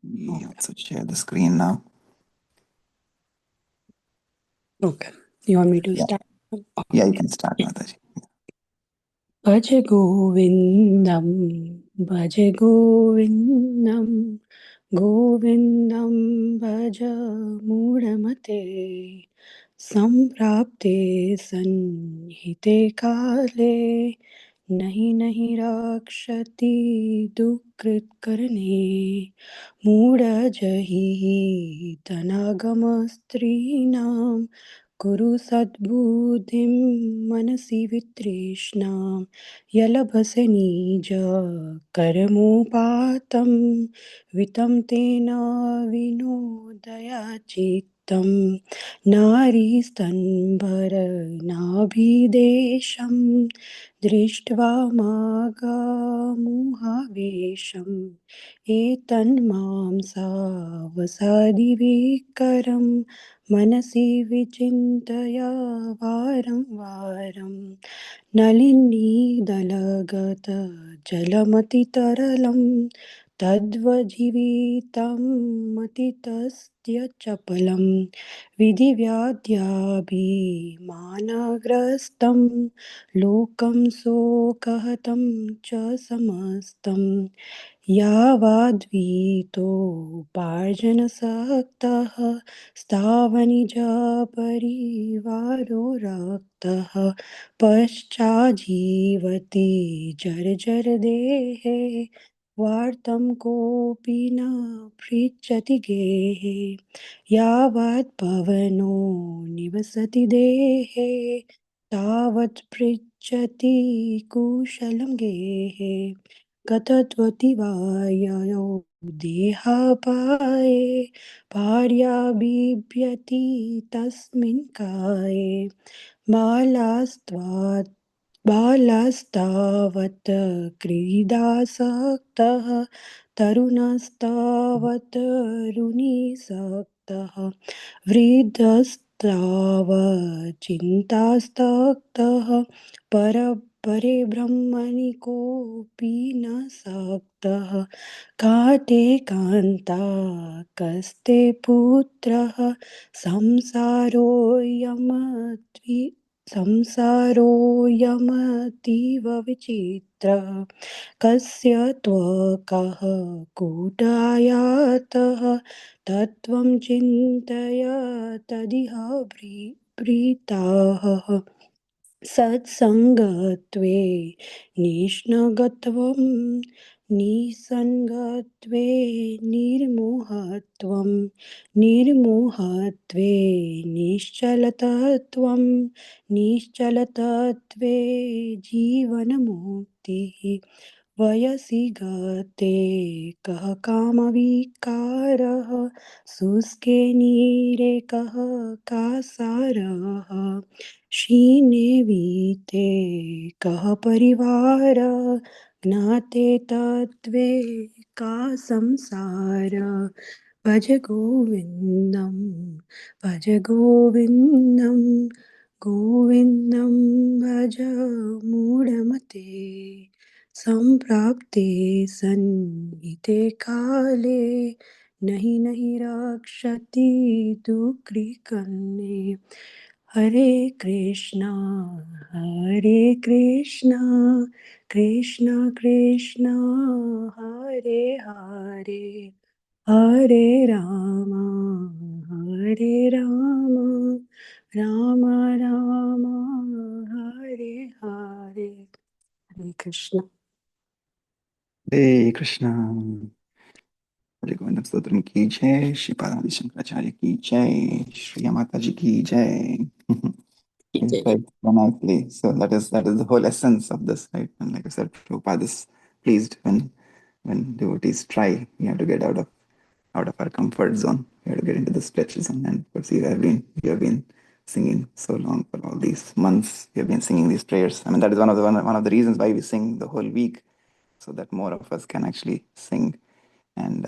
We also share the screen now. Okay. You want me to start? Yeah, you can start, Mataji. Bhaj Govindam, Bhaj Govindam, Govindam Bhaj Mudamate, Samprapte Sanhite Kale, Nahi Nahi Rakshati Dukrit Karne, Muda Jahi Tanagamasrinam, Guru Sadbuddhim Manasi Vitrishna Yalabhase Nija Karamupatam Vitam Tena Vinodaya Chittam Nari Stanbara Nabhidesham Drishtva Maga Muhavesham Etanmam Savasadi Vikaram Manasi Vichintaya Varam Varam Nalini Dalagata Jalamati Taralam Tadvajivitam Matitasya Chapalam Vidivyadhyabhi Managrastam Lokam Sokahatam Cha Samastam यावाद्वीतो पार्जनसक्तः स्थावनिजपरिवारो रक्तः पश्चाजीवति जर्जरदेहे वार्तं कोऽपि न पृच्छति गेहे यावत् पवनो निवसति देहे तावत् पृच्छति कुशलं गेहे गतत्वति वा ययो देहापाये भार्या बिभ्यति तस्मिन् काये बालास्तावत् क्रीडासक्तः तरुणस्तावत् रुणिसक्तः वृद्धस्तावत् चिन्तासक्तः परे ब्रह्मणि कोऽपि न सक्तः काटे कान्ता कस्ते पुत्रः संसारोऽयमतीव विचित्रः कस्य त्वकः कूटायातः तत्त्वं चिन्तय तदिह प्रीताः सत्सङ्गत्वे निष्णगत्वं निसङ्गत्वे निर्मोहत्वे निश्चलतत्वं निश्चलतत्वे जीवन्मुक्तिः वयसि गते कः कामविकारः शुष्के नीरे कः कासारः क्षीणे वीते कः परिवारः ज्ञाते तत्त्वे का संसार भज गोविन्दं भज गोविन्दं गोविन्दं भज मूढमते सम्प्राप्ते सन्निहिते काले नहि नहि रक्षति दुःखिकन्ये हरे Krishna Krishna Krishna Hare Hare Hare Ram Ram Ram Hare Hare Hare Krishna Hare Krishna. Hare Govindam Stotram ki jai, Shri Parvati Shankaracharya ki jai, Shri Mataji ki jai. Right, nicely. So that is the whole essence of this, right? And like I said, Prabhupada is pleased when devotees try. We have to get out of our comfort zone. We have to get into the stretch zone. And of course, we have been singing so long for all these months. We have been singing these prayers. I mean, that is one of the reasons why we sing the whole week, so that more of us can actually sing, and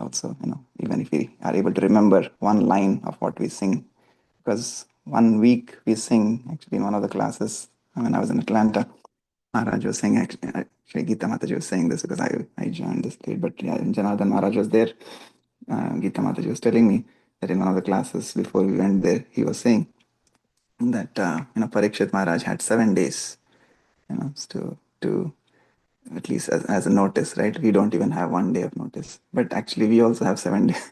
also, even if we are able to remember one line of what we sing, because one week we sing, actually in one of the classes when I was in Atlanta, Maharaj was saying, actually Gita Mataji was saying this because I joined this late, but yeah, Janardhan Maharaj was there. Gita Mataji was telling me that in one of the classes before we went there, he was saying that Parikshit Maharaj had 7 days, to at least as a notice, right? We don't even have 1 day of notice, but actually we also have 7 days.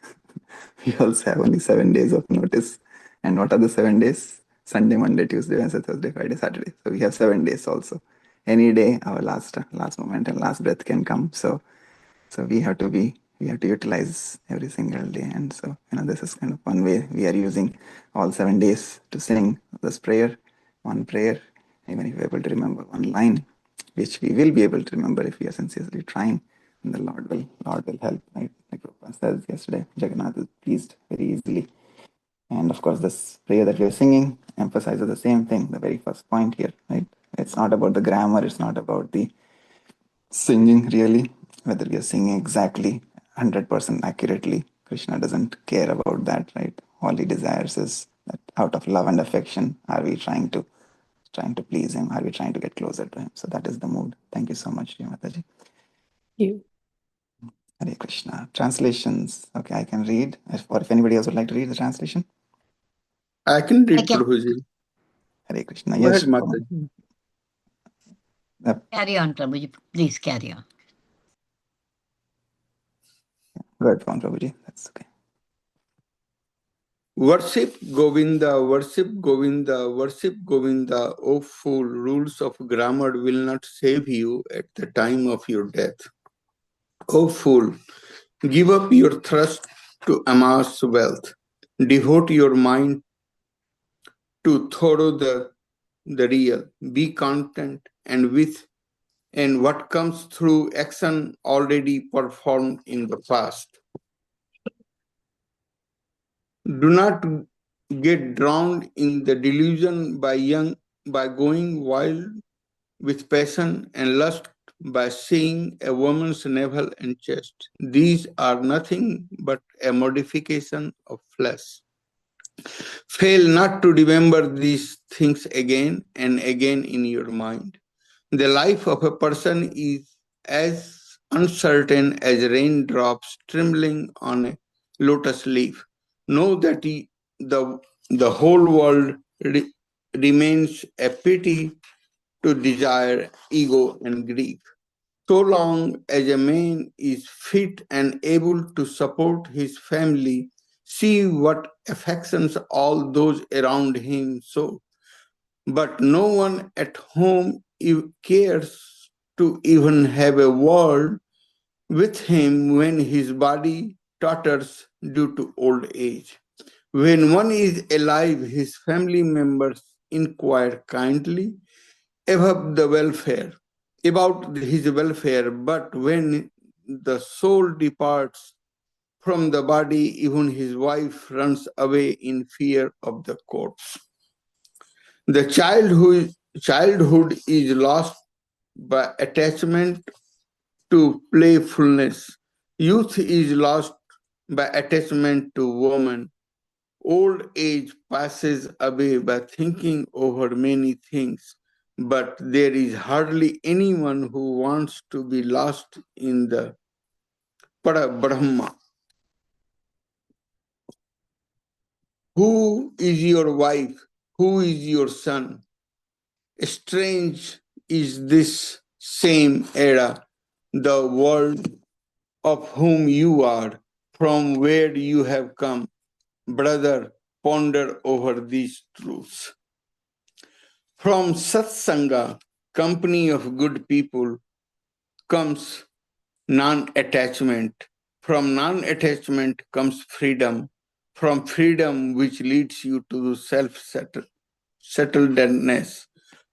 We also have only 7 days of notice. And what are the 7 days? Sunday, Monday, Tuesday, Wednesday, Thursday, Friday, Saturday. So we have 7 days also. Any day, our last moment and last breath can come. So we have to utilize every single day. And so this is kind of one way we are using all 7 days to sing this prayer, one prayer, even if we're able to remember one line, which we will be able to remember if we are sincerely trying, and the Lord will help, right? Like Prabhupada says yesterday, Jagannath is pleased very easily. And of course, this prayer that we are singing emphasizes the same thing, the very first point here, right? It's not about the grammar, it's not about the singing really, whether we are singing exactly 100% accurately. Krishna doesn't care about that, right? All he desires is that out of love and affection, are we trying to please him? Are we trying to get closer to him? So that is the mood. Thank you so much, Mataji. You. Hare Krishna. Translations. Okay, I can read. Or if anybody else would like to read the translation. I can read, Prabhuji. Hare Krishna. Go Yes. ahead, Mataji. Carry on, Prabhuji. Please carry on. Go ahead, Prabhuji. That's okay. Worship Govinda, worship Govinda, worship Govinda. O fool, rules of grammar will not save you at the time of your death. O fool, give up your thirst to amass wealth. Devote your mind to thorough the real. Be content and what comes through action already performed in the past. Do not get drowned in the delusion by going wild with passion and lust by seeing a woman's navel and chest. These are nothing but a modification of flesh. Fail not to remember these things again and again in your mind. The life of a person is as uncertain as raindrops trembling on a lotus leaf. Know that the whole world remains a pity to desire, ego, and grief. So long as a man is fit and able to support his family, see what affections all those around him show. But no one at home cares to even have a word with him when his body totters due to old age. When one is alive, his family members inquire kindly about his welfare, but when the soul departs from the body, even his wife runs away in fear of the corpse. The childhood is lost by attachment to playfulness. Youth is lost by attachment to woman. Old age passes away by thinking over many things, but there is hardly anyone who wants to be lost in the Parabrahma. Who is your wife? Who is your son? Strange is this same era, the world of whom you are, from where you have come. Brother, ponder over these truths. From satsanga, company of good people, comes non-attachment. From non-attachment comes freedom. From freedom, which leads you to self-settledness.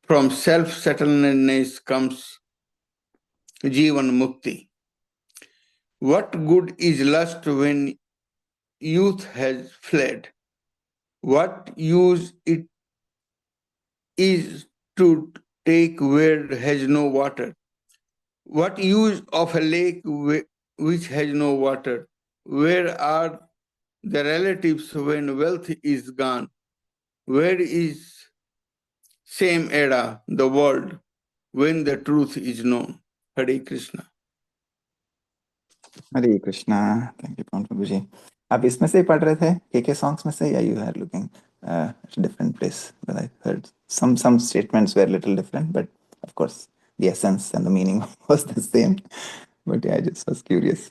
From self-settledness comes Jivan Mukti. What good is lust when youth has fled? What use it is to take where has no water? What use of a lake which has no water? Where are the relatives when wealth is gone? Where is same era, the world? when the truth is known. Hare Krishna. Hare Krishna thank you Pavan Prabhu ji आप इसमें से ही पढ़ रहे थे के songs में से या you are looking different place but I heard some statements were a little different but of course the essence and the meaning was the same but yeah I just was curious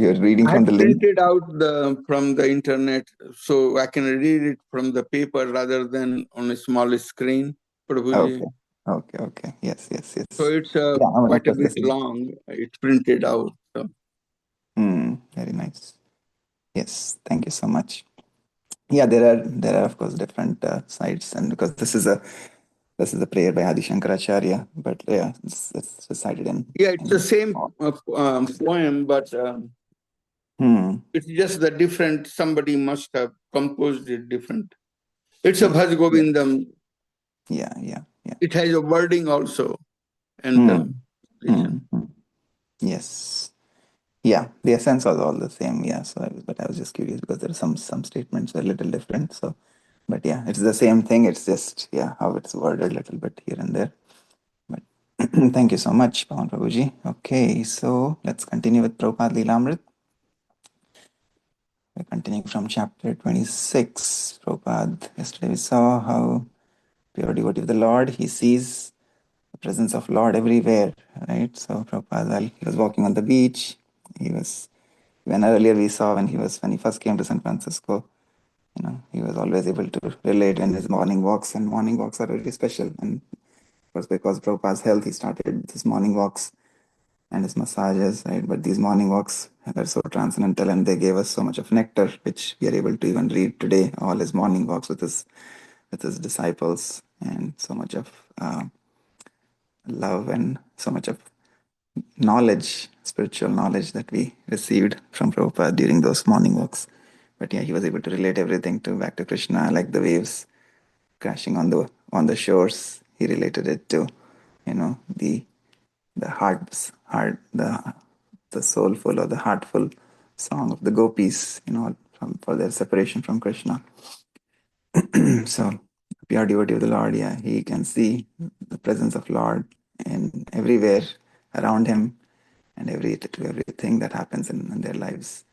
you're reading I from the link printed out from the internet so I can read it from the paper rather than on a small screen, Prabhuji. Okay yes So it's yeah I mean, of quite a course bit this is long. It's printed out. So. very nice yes thank you so much yeah there are of course different sides and because this is a prayer by Adi Shankaracharya but yeah it's recited Yeah, it's the same oh, poem, but it's just the different, somebody must have composed it different. It's a yeah, Bhaj Govindam. yeah It has a wording also. And yes yeah the essence was all the same yeah so I was just curious because there are some statements were a little different so but yeah it's the same thing it's just yeah how it's worded a little bit here and there but thank you so much Pawan Prabhuji okay so let's continue with Prabhupada Leelamrit. We're continuing from chapter 26. Prabhupada, yesterday we saw how pure devotee of the Lord, he sees the presence of Lord everywhere, right? So Prabhupada, while he was walking on the beach, when earlier we saw when he first came to San Francisco, he was always able to relate in his morning walks, and morning walks are really special. And of course, because Prabhupada's health, he started his morning walks and his massages, right? But these morning walks are so transcendental and they gave us so much of nectar, which we are able to even read today, all his morning walks with his disciples, and so much of love and so much of knowledge, spiritual knowledge that we received from Prabhupada during those morning walks. But yeah, he was able to relate everything back to Krishna, like the waves crashing on the shores. He related it to, the soulful or the heartful song of the gopis, for their separation from Krishna. So, pure devotee of the Lord, yeah, he can see the presence of Lord in everywhere around him and everything that happens in their lives.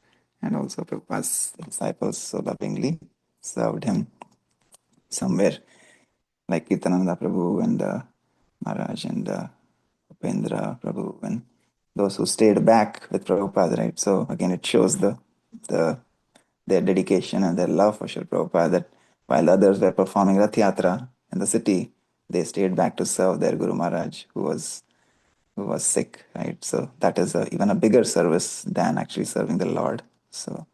And also, Prabhupada's disciples so lovingly served him somewhere, like Kirtananda Prabhu and Maharaj and Upendra Prabhu and those who stayed back with Prabhupada, right? So again, it shows their dedication and their love for Srila Prabhupada that while others were performing Rath Yatra in the city, they stayed back to serve their Guru Maharaj who was sick, right? So that is even a bigger service than actually serving the Lord. So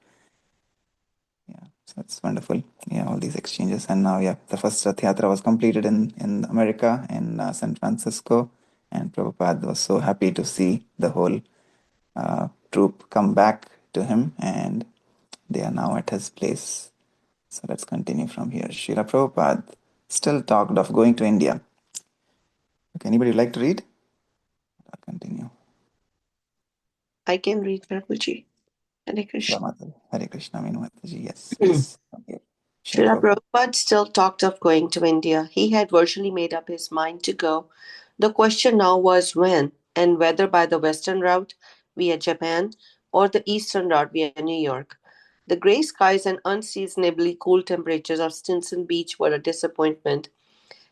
yeah, so it's wonderful. Yeah, all these exchanges. And now, yeah, the first Rath Yatra was completed in America, in San Francisco. And Prabhupada was so happy to see the whole troop come back to him. And they are now at his place. So let's continue from here. Srila Prabhupada still talked of going to India. Okay, anybody like to read? I'll continue. I can read, Prabhuji. Hare Krishna. Hare Krishna, Meenumataji. Yes, please. Srila Prabhupada still talked of going to India. He had virtually made up his mind to go. The question now was when, and whether by the western route via Japan or the eastern route via New York. The grey skies and unseasonably cool temperatures of Stinson Beach were a disappointment.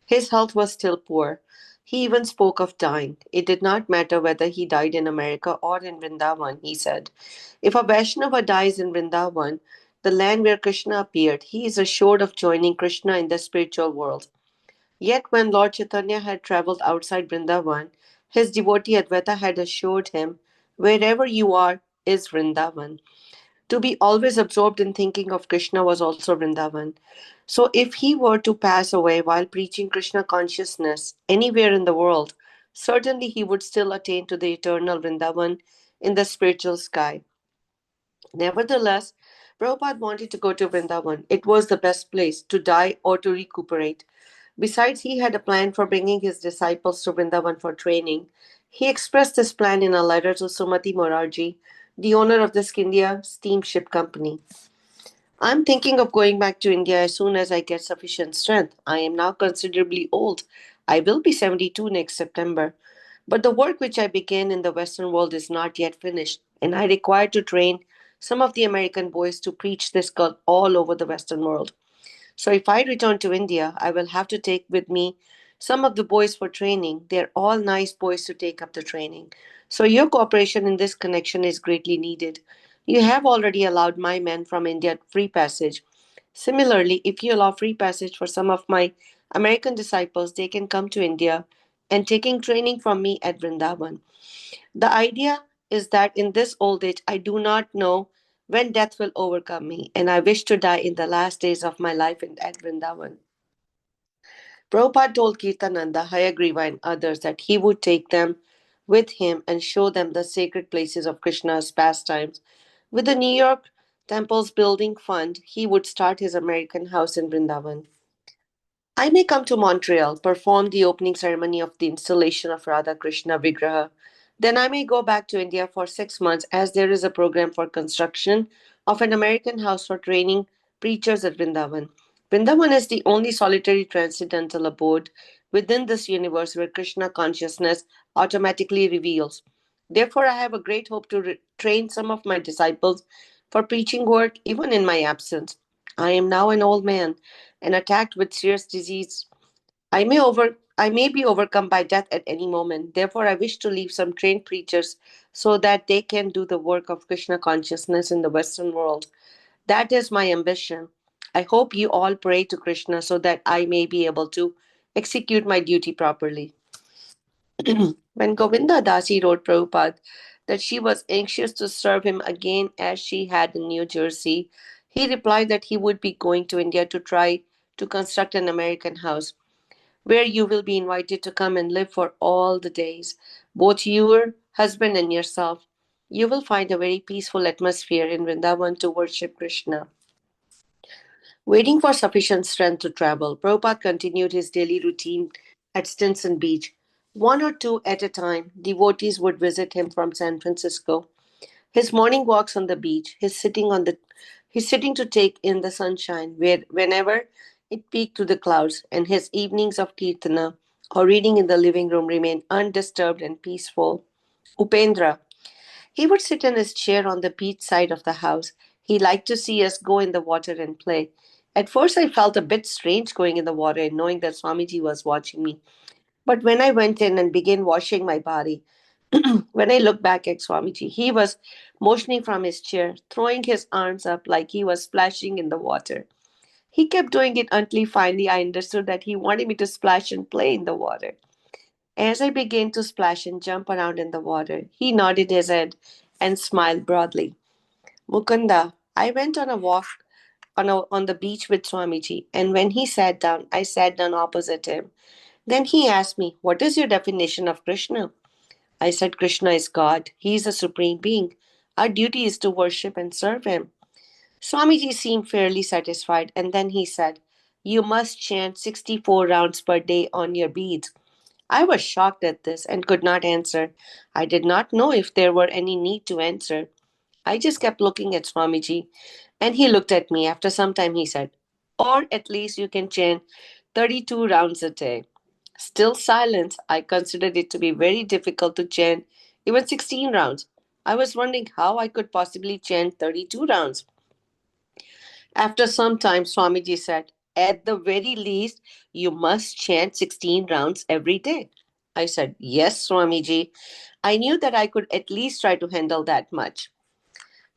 His health was still poor. He even spoke of dying. It did not matter whether he died in America or in Vrindavan, he said. If a Vaishnava dies in Vrindavan, the land where Krishna appeared, he is assured of joining Krishna in the spiritual world. Yet when Lord Chaitanya had travelled outside Vrindavan, his devotee Advaita had assured him, wherever you are is Vrindavan. To be always absorbed in thinking of Krishna was also Vrindavan. So if he were to pass away while preaching Krishna consciousness anywhere in the world, certainly he would still attain to the eternal Vrindavan in the spiritual sky. Nevertheless, Prabhupada wanted to go to Vrindavan. It was the best place to die or to recuperate. Besides, he had a plan for bringing his disciples to Vrindavan for training. He expressed this plan in a letter to Sumati Morarji, the owner of the Scindia Steamship Company. I am thinking of going back to India as soon as I get sufficient strength. I am now considerably old. I will be 72 next September. But the work which I began in the Western world is not yet finished, and I require to train some of the American boys to preach this cult all over the Western world. So if I return to India, I will have to take with me some of the boys for training. They're all nice boys to take up the training. So your cooperation in this connection is greatly needed. You have already allowed my men from India free passage. Similarly, if you allow free passage for some of my American disciples, they can come to India and taking training from me at Vrindavan. The idea is that in this old age, I do not know when death will overcome me, and I wish to die in the last days of my life at Vrindavan. Prabhupada told Kirtananda, Hayagriva, and others that he would take them with him and show them the sacred places of Krishna's pastimes. With the New York Temple's building fund, he would start his American house in Vrindavan. I may come to Montreal, perform the opening ceremony of the installation of Radha Krishna Vigraha. Then I may go back to India for 6 months as there is a program for construction of an American house for training preachers at Vrindavan. Vrindavan is the only solitary transcendental abode within this universe where Krishna consciousness automatically reveals. Therefore, I have a great hope to train some of my disciples for preaching work even in my absence. I am now an old man and attacked with serious disease. I may be overcome by death at any moment. Therefore, I wish to leave some trained preachers so that they can do the work of Krishna consciousness in the Western world. That is my ambition. I hope you all pray to Krishna so that I may be able to execute my duty properly. When Govinda Dasi wrote Prabhupada that she was anxious to serve him again as she had in New Jersey, he replied that he would be going to India to try to construct an American house where you will be invited to come and live for all the days, both your husband and yourself. You will find a very peaceful atmosphere in Vrindavan to worship Krishna. Waiting for sufficient strength to travel, Prabhupada continued his daily routine at Stinson Beach. One or two at a time, devotees would visit him from San Francisco. His morning walks on the beach, his sitting to take in the sunshine whenever it peeked through the clouds, and his evenings of kirtana or reading in the living room remained undisturbed and peaceful. Upendra, he would sit in his chair on the beach side of the house. He liked to see us go in the water and play. At first, I felt a bit strange going in the water and knowing that Swamiji was watching me. But when I went in and began washing my body, when I looked back at Swamiji, he was motioning from his chair, throwing his arms up like he was splashing in the water. He kept doing it until finally I understood that he wanted me to splash and play in the water. As I began to splash and jump around in the water, he nodded his head and smiled broadly. Mukunda, I went on a walk on the beach with Swamiji, and when he sat down, I sat down opposite him. Then he asked me, What is your definition of Krishna? I said, Krishna is God. He is a supreme being. Our duty is to worship and serve him. Swamiji seemed fairly satisfied, and then he said, You must chant 64 rounds per day on your beads. I was shocked at this and could not answer. I did not know if there were any need to answer. I just kept looking at Swamiji, and he looked at me. After some time, he said, Or at least you can chant 32 rounds a day. Still silent, I considered it to be very difficult to chant even 16 rounds. I was wondering how I could possibly chant 32 rounds. After some time, Swamiji said, At the very least, you must chant 16 rounds every day. I said, Yes, Swamiji. I knew that I could at least try to handle that much.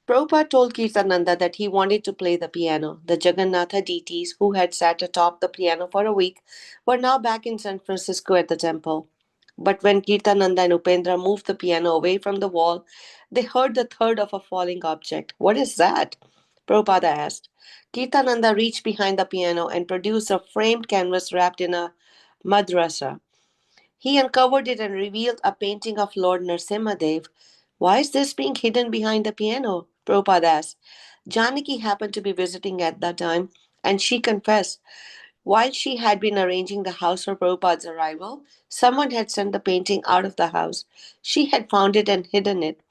Prabhupada told Kirtananda that he wanted to play the piano. The Jagannatha deities, who had sat atop the piano for a week, were now back in San Francisco at the temple. But when Kirtananda and Upendra moved the piano away from the wall, they heard the thud of a falling object. What is that? Prabhupada asked. Kirtananda reached behind the piano and produced a framed canvas wrapped in a madrasa. He uncovered it and revealed a painting of Lord Nrsimhadev. Why is this being hidden behind the piano? Prabhupada asked. Janaki happened to be visiting at that time, and she confessed. While she had been arranging the house for Prabhupada's arrival, someone had sent the painting out of the house. She had found it and hidden it.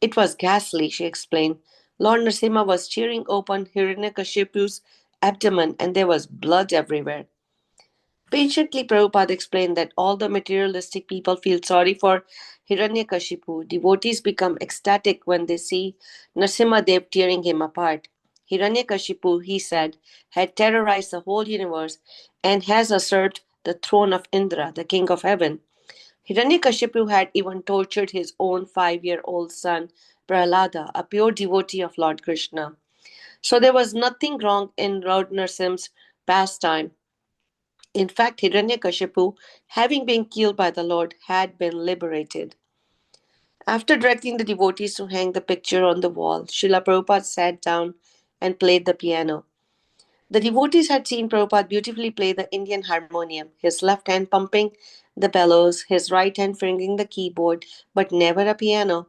It was ghastly, she explained. Lord Nrsimha was tearing open Hiranyakashipu's abdomen, and there was blood everywhere. Patiently, Prabhupada explained that although materialistic people feel sorry for Hiranyakashipu, devotees become ecstatic when they see Nrsimhadev tearing him apart. Hiranyakashipu, he said, had terrorized the whole universe and has usurped the throne of Indra, the king of heaven. Hiranyakashipu had even tortured his own 5-year-old son, Prahlada, a pure devotee of Lord Krishna. So there was nothing wrong in Lord Nrsimha's pastime. In fact, Hiranyakashipu, having been killed by the Lord, had been liberated. After directing the devotees to hang the picture on the wall, Srila Prabhupada sat down and played the piano. The devotees had seen Prabhupada beautifully play the Indian harmonium, his left hand pumping the bellows, his right hand fingering the keyboard, but never a piano.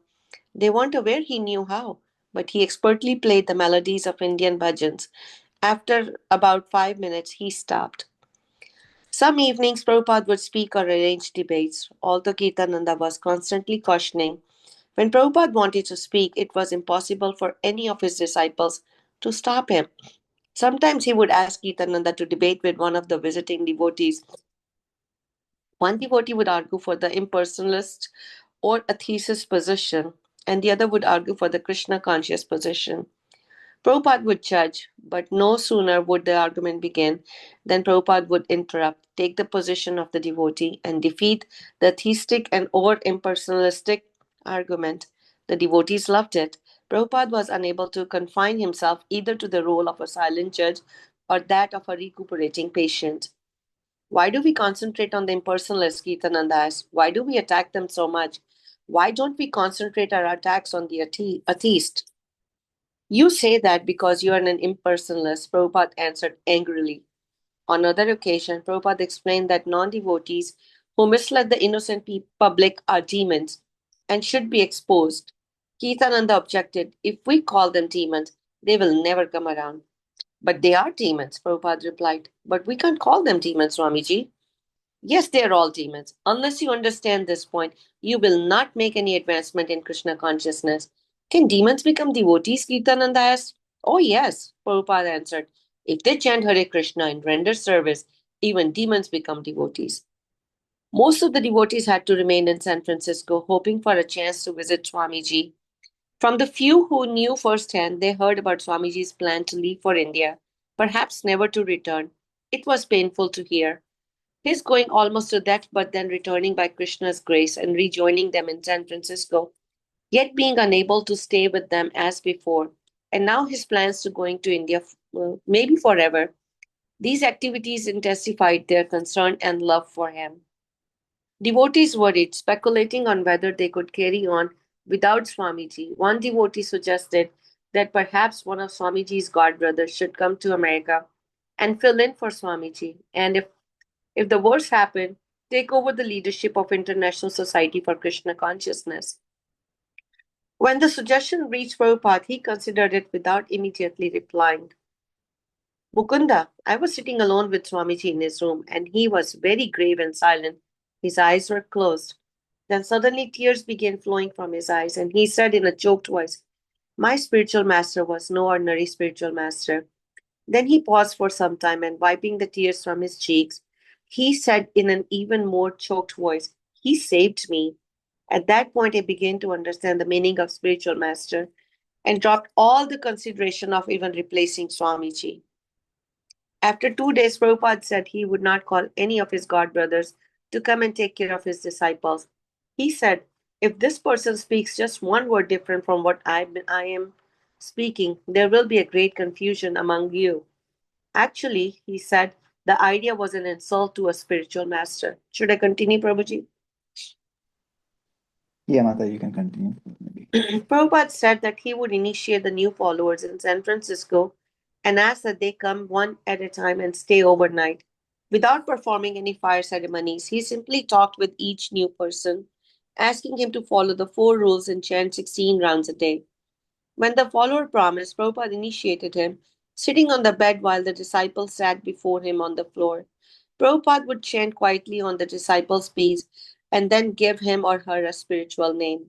They weren't aware he knew how, but he expertly played the melodies of Indian bhajans. After about 5 minutes, he stopped. Some evenings, Prabhupada would speak or arrange debates, although Kirtananda was constantly cautioning. When Prabhupada wanted to speak, it was impossible for any of his disciples to stop him. Sometimes he would ask Kirtananda to debate with one of the visiting devotees. One devotee would argue for the impersonalist or atheist position, and the other would argue for the Krishna conscious position. Prabhupada would judge, but no sooner would the argument begin than Prabhupada would interrupt, take the position of the devotee, and defeat the theistic and or impersonalistic argument. The devotees loved it. Prabhupada was unable to confine himself either to the role of a silent judge or that of a recuperating patient. Why do we concentrate on the impersonalists, Kirtananda asked? Why do we attack them so much? Why don't we concentrate our attacks on the atheist? You say that because you are an impersonalist, Prabhupada answered angrily. On another occasion, Prabhupada explained that non-devotees who misled the innocent public are demons and should be exposed. Kirtananda objected, if we call them demons, they will never come around. But they are demons, Prabhupada replied. But we can't call them demons, Swamiji. Yes, they are all demons. Unless you understand this point, you will not make any advancement in Krishna consciousness. Can demons become devotees? Kirtananda asked. Oh, yes, Prabhupada answered. If they chant Hare Krishna and render service, even demons become devotees. Most of the devotees had to remain in San Francisco, hoping for a chance to visit Swamiji. From the few who knew firsthand, they heard about Swamiji's plan to leave for India, perhaps never to return. It was painful to hear. His going almost to death, but then returning by Krishna's grace and rejoining them in San Francisco, yet being unable to stay with them as before. And now his plans to going to India, maybe forever. These activities intensified their concern and love for him. Devotees worried, speculating on whether they could carry on without Swamiji. One devotee suggested that perhaps one of Swamiji's godbrothers should come to America and fill in for Swamiji, and if the worst happened, take over the leadership of International Society for Krishna Consciousness. When the suggestion reached Prabhupada, he considered it without immediately replying. Mukunda, I was sitting alone with Swamiji in his room, and he was very grave and silent. His eyes were closed. Then suddenly tears began flowing from his eyes, and he said in a choked voice, my spiritual master was no ordinary spiritual master. Then he paused for some time, and wiping the tears from his cheeks, he said in an even more choked voice, he saved me. At that point, I began to understand the meaning of spiritual master and dropped all the consideration of even replacing Swamiji. After 2 days, Prabhupada said he would not call any of his godbrothers to come and take care of his disciples. He said, if this person speaks just one word different from what I am speaking, there will be a great confusion among you. Actually, he said, the idea was an insult to a spiritual master. Should I continue, Prabhuji? Yeah, Mata, you can continue. Maybe. Prabhupada said that he would initiate the new followers in San Francisco and ask that they come one at a time and stay overnight. Without performing any fire ceremonies, he simply talked with each new person, asking him to follow the 4 rules and chant 16 rounds a day. When the follower promised, Prabhupada initiated him, sitting on the bed while the disciples sat before him on the floor. Prabhupada would chant quietly on the disciple's piece and then give him or her a spiritual name.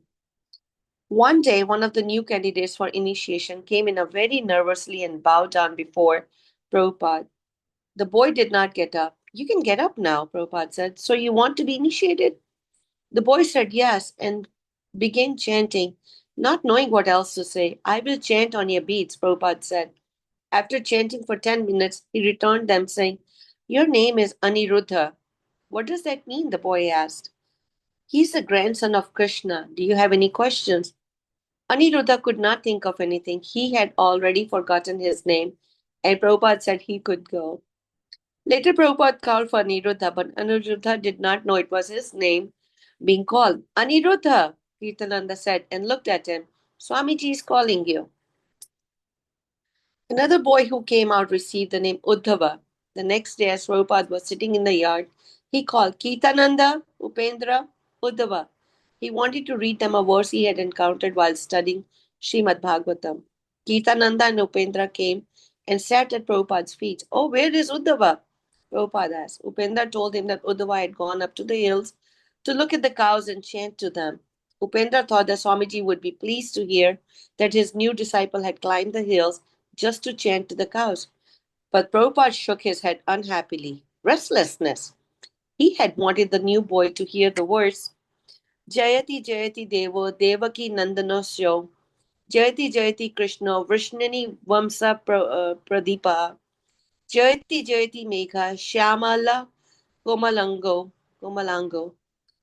One day, one of the new candidates for initiation came in very nervously and bowed down before Prabhupada. The boy did not get up. You can get up now, Prabhupada said. So you want to be initiated? The boy said yes and began chanting, not knowing what else to say. I will chant on your beats, Prabhupada said. After chanting for 10 minutes, he returned them, saying, Your name is Aniruddha. What does that mean? The boy asked. He's the grandson of Krishna. Do you have any questions? Aniruddha could not think of anything. He had already forgotten his name, and Prabhupada said he could go. Later, Prabhupada called for Aniruddha, but Aniruddha did not know it was his name being called. Aniruddha, Kirtananda said, and looked at him. Swamiji is calling you. Another boy who came out received the name Uddhava. The next day, as Prabhupada was sitting in the yard, he called Kirtananda, Upendra, Uddhava. He wanted to read them a verse he had encountered while studying Srimad Bhagavatam. Kirtananda and Upendra came and sat at Prabhupada's feet. Oh, where is Uddhava? Prabhupada asked. Upendra told him that Uddhava had gone up to the hills to look at the cows and chant to them. Upendra thought that Swamiji would be pleased to hear that his new disciple had climbed the hills just to chant to the cows. But Prabhupada shook his head unhappily. Restlessness. He had wanted the new boy to hear the words Jayati Jayati Devo Devaki Nandanosyo Jayati Jayati Krishna Vishnani Vamsa Pradipa Jayati Jayati Megha Shyamala Komalango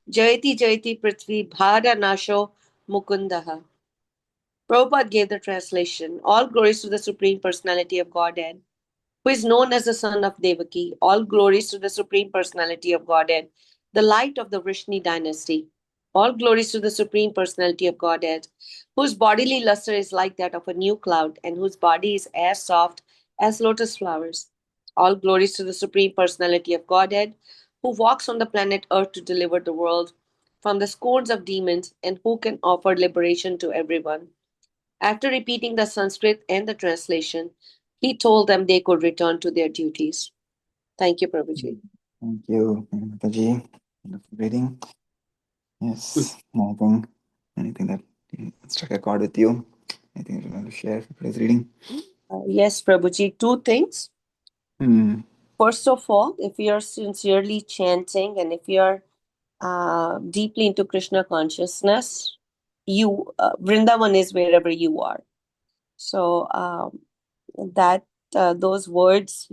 Jayati Jayati Prithvi Bhara Nasho Mukundaha. Prabhupada gave the translation. All glories to the Supreme Personality of Godhead, who is known as the son of Devaki. All glories to the Supreme Personality of Godhead, the light of the Vrishni dynasty. All glories to the Supreme Personality of Godhead, whose bodily luster is like that of a new cloud, and whose body is as soft as lotus flowers. All glories to the Supreme Personality of Godhead, who walks on the planet Earth to deliver the world from the scorns of demons, and who can offer liberation to everyone. After repeating the Sanskrit and the translation, he told them they could return to their duties. Thank you, Prabhuji. Thank you, Mataji. Wonderful reading. Yes, anything that struck a chord with you? Anything you want to share for today's reading? Yes, Prabhuji, two things. First of all, if you are sincerely chanting and if you are deeply into Krishna consciousness, Vrindavan is wherever you are. So that those words,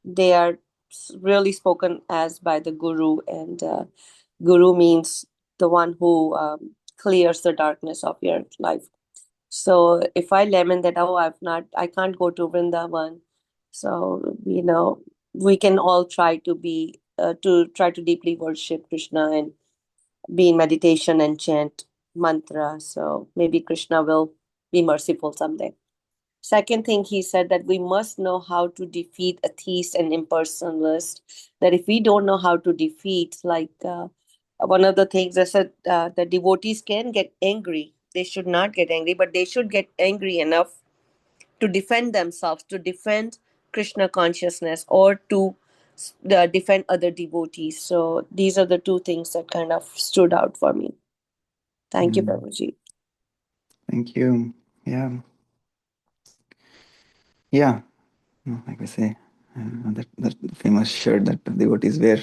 they are really spoken as by the Guru, and Guru means the one who clears the darkness of your life. So if I lament that, I can't go to Vrindavan. So, we can all try to deeply worship Krishna and be in meditation and chant mantra. So maybe Krishna will be merciful someday. Second thing, he said that we must know how to defeat atheists and impersonalists. That if we don't know how to defeat, one of the things I said, the devotees can get angry. They should not get angry, but they should get angry enough to defend themselves, to defend Krishna consciousness, or to defend other devotees. So these are the two things that kind of stood out for me. Thank you, Prabhuji. Thank you. Yeah. Like we say, that famous shirt that the devotees wear,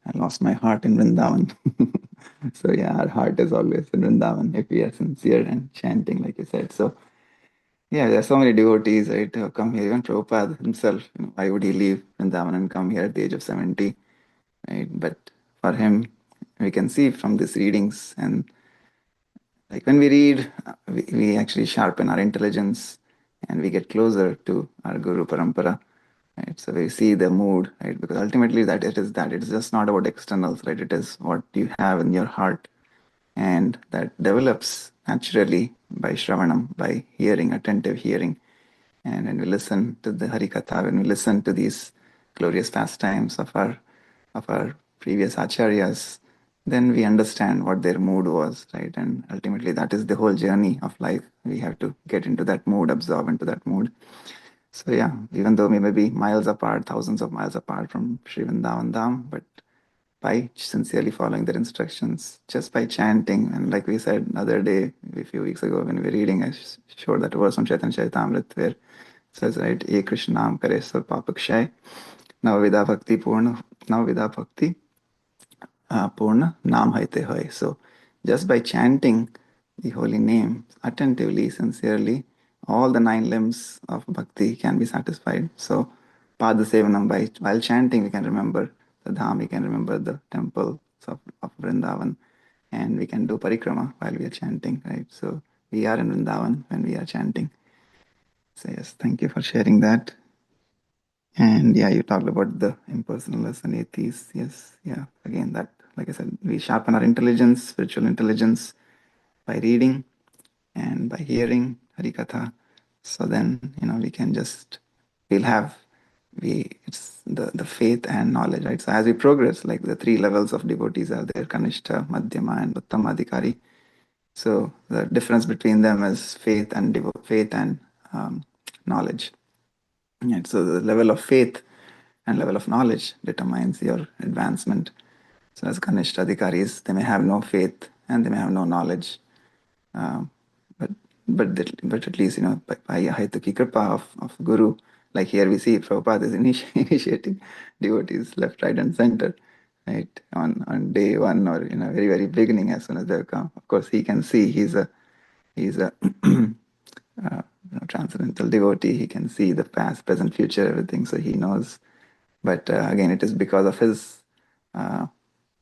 I lost my heart in Vrindavan. So yeah, our heart is always in Vrindavan if we are sincere and chanting, like you said. So yeah, there are so many devotees, right, who come here. Even Prabhupada himself, why would he leave Vrindavan and come here at the age of 70, right? But for him, we can see from these readings, and like when we read, we actually sharpen our intelligence and we get closer to our Guru Parampara. Right? So we see the mood, right? Because ultimately it's just not about externals, right? It is what you have in your heart, and that develops naturally by Shravanam, by hearing, attentive hearing. And when we listen to the Harikatha, when we listen to these glorious pastimes of our previous acharyas, then we understand what their mood was, right? And ultimately that is the whole journey of life. We have to get into that mood, absorb into that mood. So yeah, even though we may be miles apart, thousands of miles apart from Sri Vrindavan Dham, but by sincerely following their instructions, just by chanting, and like we said the other day, a few weeks ago when we were reading, I showed that verse from Chaitanya Charitamrita where it says, right, Ek Krishnam Kare Sab Papakshay. Navavida Bhakti Purna, Navavida Bhakti Purna Nam Haite Hoy. So just by chanting the holy name attentively, sincerely, all the 9 limbs of bhakti can be satisfied. So Pada Sevanam, while chanting, we can remember the dham, we can remember the temples of Vrindavan, and we can do parikrama while we are chanting, right? So we are in Vrindavan when we are chanting. So yes, thank you for sharing that. And yeah, you talked about the impersonalists and atheists. Yes, yeah. Again, that, like I said, we sharpen our intelligence, spiritual intelligence, by reading and by hearing Harikatha. So then, we can just, we'll have, it's the faith and knowledge, right? So as we progress, like the 3 levels of devotees are there, Kanishta, Madhyama, and Uttamadhikari. So the difference between them is faith and knowledge. Right? So the level of faith and level of knowledge determines your advancement. So as Kanishta Adhikaris, they may have no faith and they may have no knowledge, but at least by Haituki Kripa of Guru, like here we see Prabhupada is initiating devotees left, right, and center, right, on day one or in a very very beginning as soon as they come. Of course, he can see he's a transcendental devotee. He can see the past, present, future, everything. So he knows. But again, it is because of his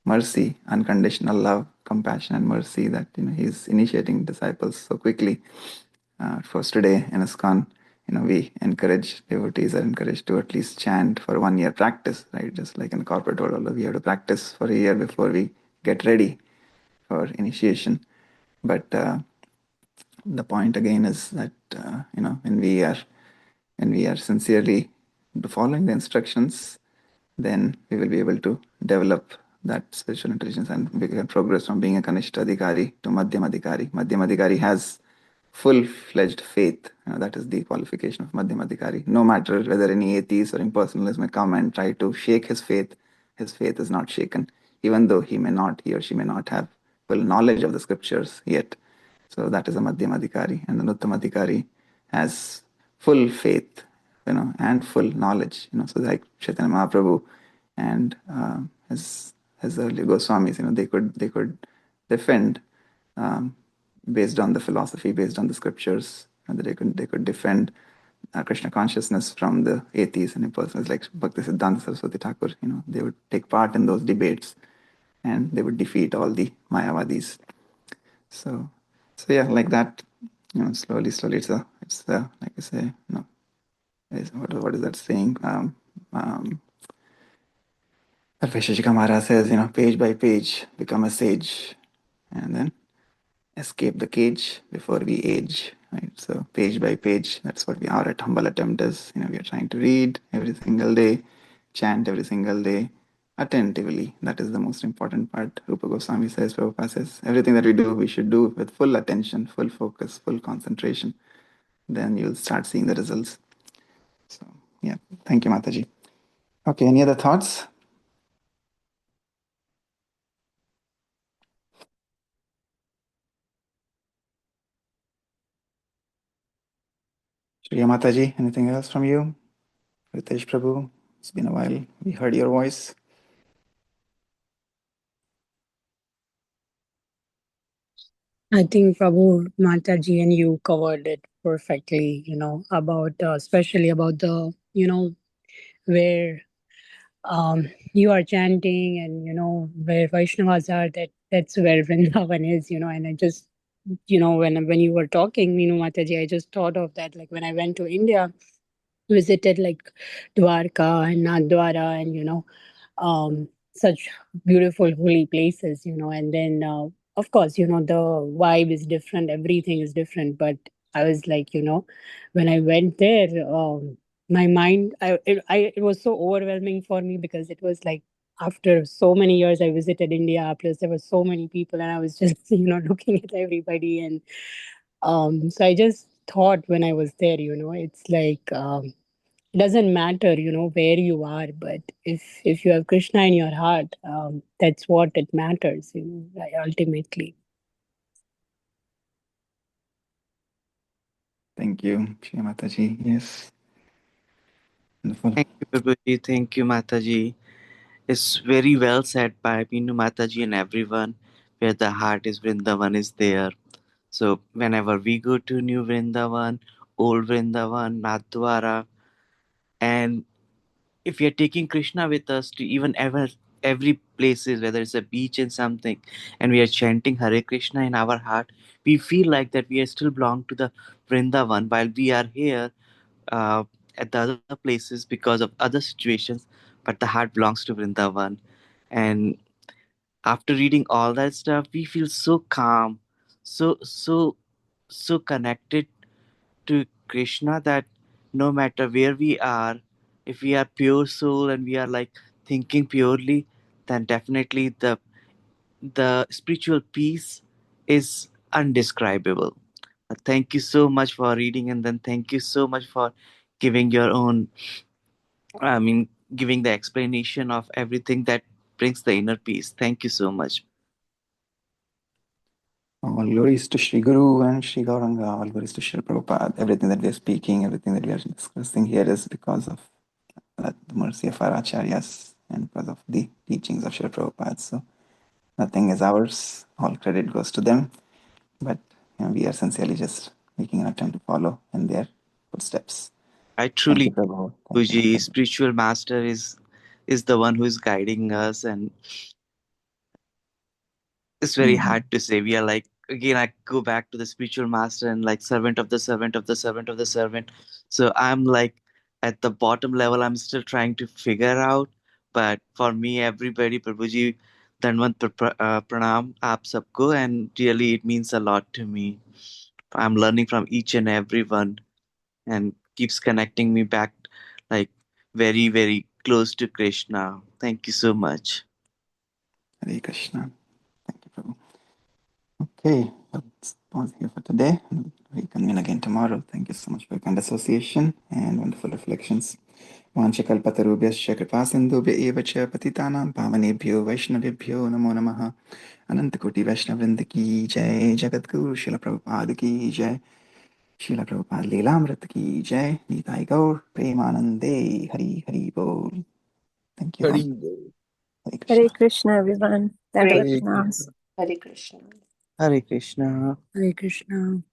mercy, unconditional love, compassion, and mercy that he's initiating disciples so quickly. Of course, today in ISKCON, we encourage devotees are encouraged to at least chant for 1 year practice, right? Just like in the corporate world, we have to practice for a year before we get ready for initiation. But the point again is that when we are sincerely following the instructions, then we will be able to develop that spiritual intelligence and we can progress from being a Kanishta Adhikari to Madhyam Adhikari. Madhyam Adhikari has full-fledged faith. That is the qualification of Madhyam Adhikari. No matter whether any atheist or impersonalist may come and try to shake his faith is not shaken, even though he or she may not have full knowledge of the scriptures yet. So that is a Madhyam Adhikari. And the Uttam Adhikari has full faith, and full knowledge. So like Chaitanya Mahaprabhu and his early Goswamis, they could defend based on the philosophy, based on the scriptures, and they could defend Krishna consciousness from the atheists and impersonalists like Bhaktisiddhanta Saraswati Thakur. They would take part in those debates and they would defeat all the Mayavadis. So yeah, like that, slowly, it's like I say, what is that saying? Visheshika Maharaj says, page by page, become a sage, and then escape the cage before we age. Right? So page by page, that's what our humble attempt is. We are trying to read every single day, chant every single day, attentively. That is the most important part. Rupa Goswami says, Prabhupada says, everything that we do, we should do with full attention, full focus, full concentration. Then you'll start seeing the results. So yeah, thank you, Mataji. Okay, any other thoughts? Shriya Mataji, anything else from you? Ritesh Prabhu, it's been a while. We heard your voice. I think Prabhu Mataji and you covered it perfectly, about especially about the, where you are chanting and where Vaishnavas are, that's where Vrindavan is, and I just, when you were talking, Mataji, I just thought of that, like when I went to India, visited like Dwarka and Nathdwara and such beautiful holy places, and then of course, the vibe is different, everything is different, but I was like, when I went there, my mind, it was so overwhelming for me because it was like after so many years I visited India, plus there were so many people and I was just, looking at everybody and so I just thought when I was there, it's like it doesn't matter where you are, but if you have Krishna in your heart, that's what it matters, ultimately. Thank you, Shri Mataji. Yes. Wonderful. Thank you, Prabhuji. Thank you, Mataji. It's very well said by Pinu Mataji and everyone. Where the heart is, Vrindavan is there. So whenever we go to New Vrindavan, Old Vrindavan, Nathdwara, and if we are taking Krishna with us to even ever every places, whether it's a beach and something, and we are chanting Hare Krishna in our heart, we feel like that we are still belong to the Vrindavan while we are here at the other places because of other situations, but the heart belongs to Vrindavan. And after reading all that stuff, we feel so calm, so connected to Krishna that no matter where we are, if we are pure soul and we are like thinking purely, then definitely the spiritual peace is undescribable. Thank you so much for reading, and then thank you so much for giving your own, I mean, giving the explanation of everything that brings the inner peace. Thank you so much. All glories to Sri Guru and Sri Gauranga. All glories to Sri Prabhupada. Everything that we are speaking, everything that we are discussing here is because of the mercy of our acharyas and because of the teachings of Sri Prabhupada. So nothing is ours. All credit goes to them. But we are sincerely just making an attempt to follow in their footsteps. I Thank you, truly, Prabhu. Thank you, Guruji, Mataji. spiritual master is the one who is guiding us, and it's very hard to say. We are like, again, I go back to the spiritual master and like servant of the servant of the servant of the servant. So I'm like at the bottom level. I'm still trying to figure out. But for me, everybody, Prabhuji, Danwant Pranam, aap sabko, and really it means a lot to me. I'm learning from each and every one, and keeps connecting me back like very, very close to Krishna. Thank you so much. Hare Krishna. Thank you, Prabhu. Okay, let's pause here for today. We convene again tomorrow. Thank you so much for your kind association and wonderful reflections. वाञ्छकल्पतरुभ्यश्च कृपासिन्धुभ्य एव च पतितानां पावनेभ्यो वैष्णवेभ्यो नमो नमः अनंतकोटि वैष्णववृंद की जय जगद्गुरु शिल प्रभुपाद की जय शिल प्रभुपाद लीलामृत की जय नीताय गौर प्रेमानंदे हरि हरि बोल thank you all Hari Bol. Hare Krishna Hare Krishna, everyone. Great. Hare Dandavats. Krishna. Hare Krishna. Hare Krishna. Hare Krishna.